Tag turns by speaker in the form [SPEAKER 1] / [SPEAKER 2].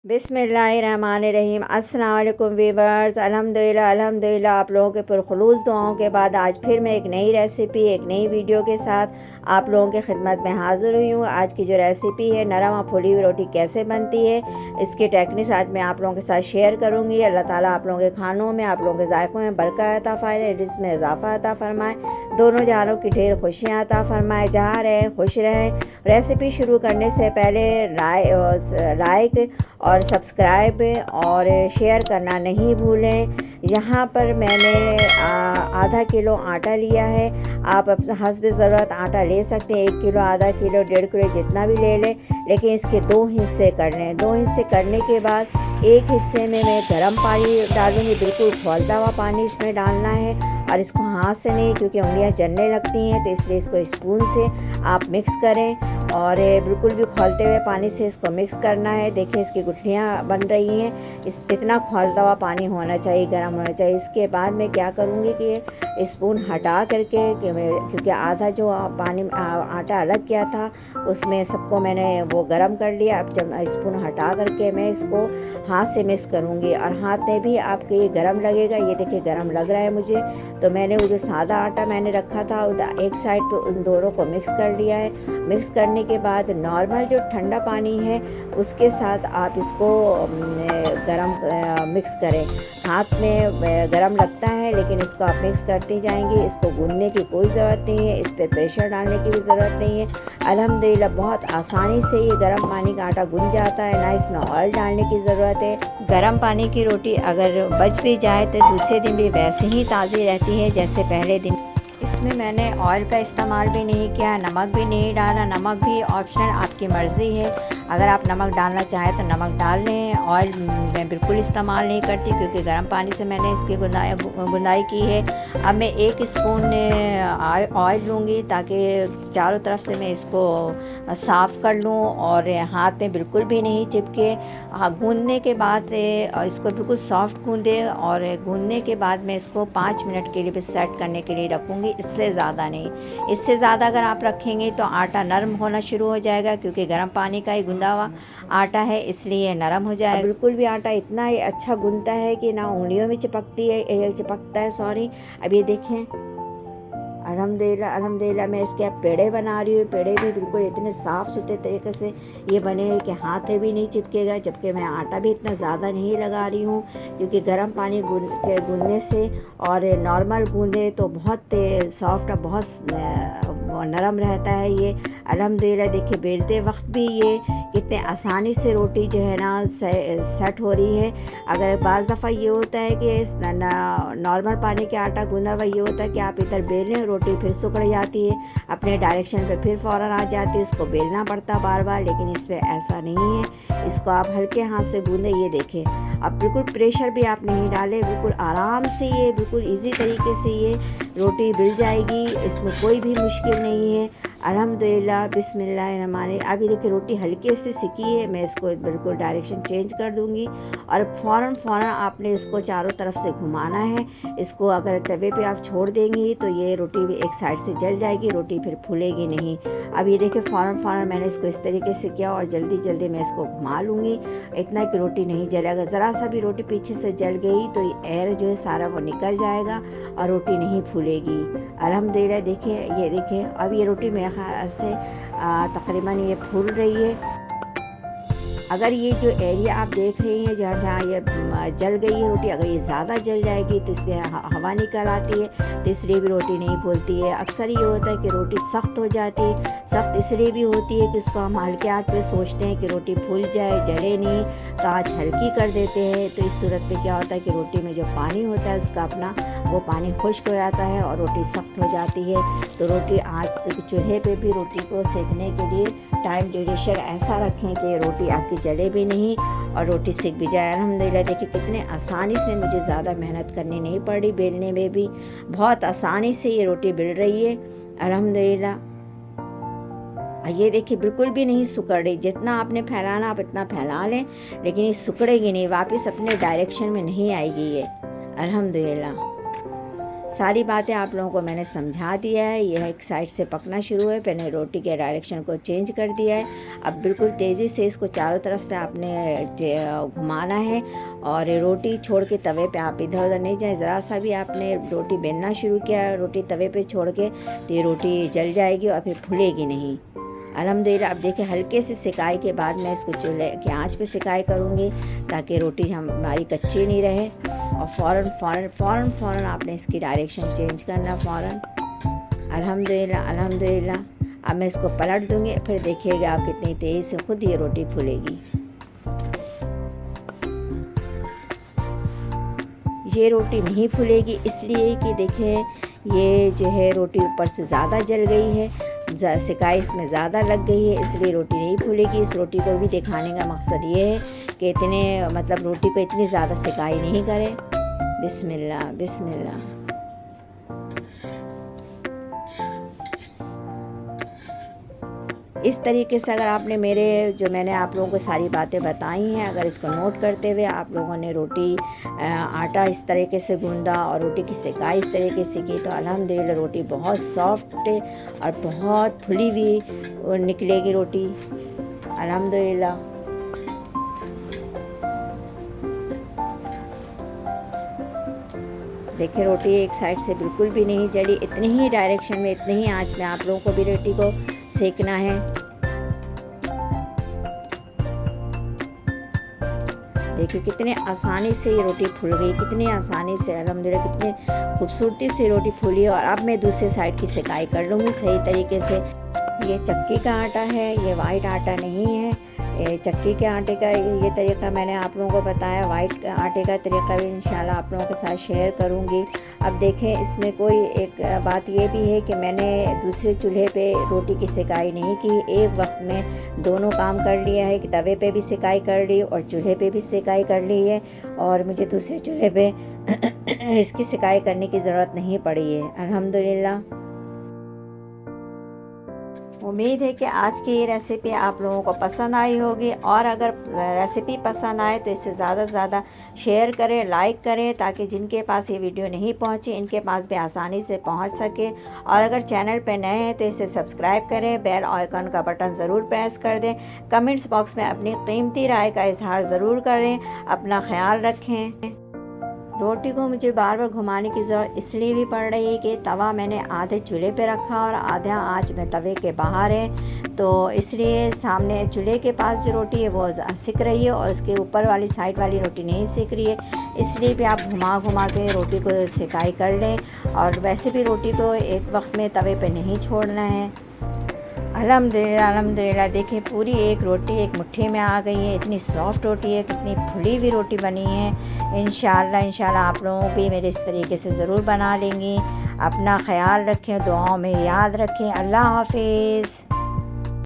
[SPEAKER 1] बिस्मिल्लाहिर्रहमानिर्रहीम। अस्सलाम वालेकुम वीवर्स। अल्हम्दुलिल्लाह आप लोगों के पुरखुलूस दुआओं के बाद आज फिर मैं एक नई रेसिपी एक नई वीडियो के साथ आप लोगों की खिदमत में हाज़िर हुई हूँ। आज की जो रेसिपी है नरम और फुली हुई रोटी कैसे बनती है, इसकी टेक्निक्स आज मैं आप लोगों के साथ शेयर करूँगी। अल्लाह ताला आप लोगों के खानों में, आप लोगों के जायकों में बरकत अता फरमाए, रिज़्क़ में इजाफ़ा अता फरमाए, दोनों जहानों की ढेर खुशियाँ अता फरमाए, जहाँ रहें खुश रहें। रेसिपी शुरू करने से पहले लाइक और सब्सक्राइब और शेयर करना नहीं भूलें। यहाँ पर मैंने आधा किलो आटा लिया है। आप हस्ब ज़रूरत आटा ले सकते हैं, 1 किलो, आधा किलो, 1.5 किलो, जितना भी ले लें, लेकिन इसके 2 हिस्से कर लें। 2 हिस्से करने के बाद एक हिस्से में मैं गर्म पानी डालूँगी, बिल्कुल खौलता हुआ पानी इसमें डालना है और इसको हाथ से नहीं, क्योंकि उंगलियां जलने लगती हैं, तो इसलिए इसको स्पून से आप मिक्स करें और बिल्कुल भी खौलते हुए पानी से इसको मिक्स करना है। देखिए इसकी गुठलियाँ बन रही हैं, इतना खौलता हुआ पानी होना चाहिए, गर्म होना चाहिए। इसके बाद मैं क्या करूँगी कि स्पून हटा करके, क्योंकि आधा जो पानी आटा अलग किया था उसमें सबको मैंने वो गर्म कर लिया। अब जब स्पून हटा करके मैं इसको हाथ से मिक्स करूँगी और हाथ में भी आपके ये गर्म लगेगा। ये देखिए गर्म लग रहा है मुझे, तो मैंने वो जो सादा आटा मैंने रखा था एक साइड पे उन दोनों को मिक्स कर लिया है। मिक्स करने के बाद नॉर्मल जो ठंडा पानी है उसके साथ आप इसको मिक्स करें। हाथ में गरम लगता है, लेकिन इसको आप मिक्स करती जाएंगी। इसको गूंदने की कोई ज़रूरत नहीं है, इस पर प्रेशर डालने की भी ज़रूरत नहीं है। अल्हम्दुलिल्लाह बहुत आसानी से ये गर्म पानी का आटा गूंद जाता है, ना इसमें ऑयल डालने की ज़रूरत है। गर्म पानी की रोटी अगर बच भी जाए तो दूसरे दिन भी वैसे ही ताज़ी रहती है जैसे पहले दिन। इसमें मैंने ऑयल का इस्तेमाल भी नहीं किया, नमक भी नहीं डाला। नमक भी ऑप्शनल, आपकी मर्ज़ी है, अगर आप नमक डालना चाहें तो नमक डाल लें। ऑयल मैं बिल्कुल इस्तेमाल नहीं करती, क्योंकि गर्म पानी से मैंने इसकी गुंदाई की है। अब मैं 1 स्पून ऑयल लूँगी ताकि चारों तरफ से मैं इसको साफ़ कर लूँ और हाथ में बिल्कुल भी नहीं चिपके। गूंदने के बाद इसको बिल्कुल सॉफ्ट गूंदे और गूंदने के बाद मैं इसको 5 मिनट के लिए भी सेट करने के लिए रखूँगी, इससे ज़्यादा नहीं। इससे ज़्यादा अगर आप रखेंगे तो आटा नरम होना शुरू हो जाएगा, क्योंकि गर्म पानी का ही गुंदा हुआ आटा है, इसलिए नरम हो जाएगा। बिल्कुल भी आटा इतना ही अच्छा गूंदता है कि ना उंगलियों में चिपकता है, सॉरी। अब ये देखें, अल्हम्दुलिल्लाह मैं इसके अब पेड़े बना रही हूँ। पेड़े भी बिल्कुल इतने साफ़ सुथरे तरीके से ये बने हैं कि हाथ में भी नहीं चिपकेगा। जबकि मैं आटा भी इतना ज़्यादा नहीं लगा रही हूँ, क्योंकि गर्म पानी गूंदने से और नॉर्मल गूंदे तो बहुत सॉफ्ट और बहुत नरम रहता है ये। अल्हम्दुलिल्लाह देखिए बेलते वक्त भी ये कितने आसानी से रोटी जो है ना सेट हो रही है। अगर बाज़ दफ़ा ये होता है कि नॉर्मल पानी के आटा गूंदा हुआ ये होता है कि आप इधर बेल रहे हैं, रोटी फिर सिकुड़ जाती है, अपने डायरेक्शन पे फिर फ़ौरन आ जाती है, उसको बेलना पड़ता बार बार। लेकिन इस पर ऐसा नहीं है, इसको आप हल्के हाथ से गूंदे। ये देखें, अब बिल्कुल प्रेशर भी आप नहीं डालें, बिल्कुल आराम से ये बिल्कुल ईजी तरीके से ये रोटी बिल जाएगी, इसमें कोई भी मुश्किल नहीं है। अल्हम्दुलिल्लाह बिस्मिल्लाहिर्रहमानिर्रहीम। अभी देखिए रोटी हल्के से सिकी है, मैं इसको बिल्कुल डायरेक्शन चेंज कर दूंगी और फ़ौरन आपने इसको चारों तरफ से घुमाना है। इसको अगर तवे पे आप छोड़ देंगी तो ये रोटी भी एक साइड से जल जाएगी, रोटी फिर फूलेगी नहीं। अब ये देखिए फ़ौरन मैंने इसको इस तरीके से किया और जल्दी मैं इसको घुमा लूँगी, इतना कि रोटी नहीं जलेगा। ज़रा सा भी रोटी पीछे से जल गई तो एयर जो है सारा वो निकल जाएगा और रोटी नहीं फूलेगी। अल्हम्दुलिल्लाह देखिए, ये देखिए अब ये रोटी मेरे ख्याल से तकरीबन ये फूल रही है। अगर ये जो एरिया आप देख रही हैं जहाँ जहाँ ये जल गई है रोटी, अगर ये ज़्यादा जल जाएगी तो इससे हवा निकल आती है, तो इसलिए भी रोटी नहीं फूलती है। अक्सर ये होता है कि रोटी सख्त हो जाती है। सख्त इसलिए भी होती है कि उसको हम हल्के हाथ पे सोचते हैं कि रोटी फूल जाए, जले नहीं, तो आज हल्की कर देते हैं। तो इस सूरत में क्या होता है कि रोटी में जो पानी होता है उसका अपना वो पानी खुश्क हो जाता है और रोटी सख्त हो जाती है। तो रोटी आज चूल्हे पे भी रोटी को सेकने के लिए टाइम ड्यूरेशन ऐसा रखें कि रोटी आपकी जले भी नहीं और रोटी सिक भी जाए। अल्हम्दुलिल्लाह देखिए कितने आसानी से, मुझे ज़्यादा मेहनत करनी नहीं पड़ी, बेलने में भी बहुत आसानी से ये रोटी बेल रही है अल्हम्दुलिल्लाह। ये देखिए बिल्कुल भी नहीं सिकुड़ रही। जितना आपने फैलाना आप इतना फैला लें, लेकिन ये सिकुड़ेगी नहीं, वापस अपने डायरेक्शन में नहीं आएगी ये अल्हम्दुलिल्लाह। सारी बातें आप लोगों को मैंने समझा दिया है। यह एक साइड से पकना शुरू है, मैंने रोटी के डायरेक्शन को चेंज कर दिया है। अब बिल्कुल तेज़ी से इसको चारों तरफ से आपने घुमाना है और रोटी छोड़ के तवे पे आप इधर उधर नहीं जाए। ज़रा सा भी आपने रोटी बेलना शुरू किया रोटी तवे पे छोड़ के तो ये रोटी जल जाएगी और फिर फूलेगी नहीं। अल्हम्दुलिल्लाह। अब देखिए हल्के से सिकाई के बाद मैं इसको चूल्हे की आंच पे सिकाई करूँगी ताकि रोटी हमारी कच्ची नहीं रहे। और फ़ौरन आपने इसकी डायरेक्शन चेंज करना फ़ौरन। अल्हम्दुलिल्लाह अल्हम्दुलिल्लाह। अब मैं इसको पलट दूँगी, फिर देखिएगा आप कितनी तेज़ी से खुद ये रोटी फूलेगी। ये रोटी नहीं फूलेगी इसलिए कि देखें ये जो है रोटी ऊपर से ज़्यादा जल गई है, सिकाई इसमें ज़्यादा लग गई है, इसलिए रोटी नहीं फूलेगी। इस रोटी को भी दिखाने का मकसद ये है कि इतने मतलब रोटी को इतनी ज़्यादा सिकाई नहीं करें। बिस्मिल्लाह बिस्मिल्लाह। इस तरीके से अगर आपने मैंने आप लोगों को सारी बातें बताई हैं, अगर इसको नोट करते हुए आप लोगों ने रोटी आटा इस तरीके से गूंदा और रोटी की सिकाई इस तरीके से की तो अल्हम्दुलिल्लाह रोटी बहुत सॉफ्ट और बहुत फुली हुई निकलेगी रोटी अल्हम्दुलिल्लाह। देखिए रोटी एक साइड से बिल्कुल भी नहीं जली। इतनी ही डायरेक्शन में, इतनी ही आंच में आप लोगों को भी रोटी को सेकना है। देखिए कितने आसानी से ये रोटी फूल गई, कितनी आसानी से अल्हम्दुलिल्लाह, कितनी खूबसूरती से रोटी फूली। और अब मैं दूसरे साइड की सिकाई कर लूँगी सही तरीके से। ये चक्की का आटा है, ये वाइट आटा नहीं है। चक्की के आटे का ये तरीका मैंने आप लोगों को बताया, वाइट आटे का तरीका भी इंशाल्लाह आप लोगों के साथ शेयर करूँगी। अब देखें इसमें कोई एक बात ये भी है कि मैंने दूसरे चूल्हे पे रोटी की सिकाई नहीं की, एक वक्त में दोनों काम कर लिया है कि तवे पे भी सिकाई कर ली और चूल्हे पे भी सिकाई कर ली है और मुझे दूसरे चूल्हे पे इसकी सिकाई करने की ज़रूरत नहीं पड़ी है अल्हम्दुलिल्लाह। उम्मीद है कि आज की ये रेसिपी आप लोगों को पसंद आई होगी और अगर रेसिपी पसंद आए तो इसे ज़्यादा से ज़्यादा शेयर करें, लाइक करें ताकि जिनके पास ये वीडियो नहीं पहुंची इनके पास भी आसानी से पहुंच सके। और अगर चैनल पे नए हैं तो इसे सब्सक्राइब करें, बेल आइकन का बटन ज़रूर प्रेस कर दें। कमेंट्स बॉक्स में अपनी कीमती राय का इजहार ज़रूर करें। अपना ख्याल रखें। रोटी को मुझे बार बार घुमाने की ज़रूरत इसलिए भी पड़ रही है कि तवा मैंने आधे चूल्हे पे रखा और आधा आंच में तवे के बाहर है, तो इसलिए सामने चूल्हे के पास जो रोटी है वो सिक रही है और उसके ऊपर वाली साइड वाली रोटी नहीं सिक रही है। इसलिए भी आप घुमा घुमा के रोटी को सिकाई कर लें। और वैसे भी रोटी को एक वक्त में तवे पे नहीं छोड़ना है। अल्हम्दुलिल्लाह अल्हम्दुलिल्लाह। देखिए पूरी एक रोटी एक मुट्ठी में आ गई है। इतनी सॉफ्ट रोटी है, कितनी फुली हुई रोटी बनी है। इंशाल्लाह आप लोगों भी मेरे इस तरीके से ज़रूर बना लेंगी। अपना ख्याल रखें, दुआओं में याद रखें। अल्लाह हाफिज़।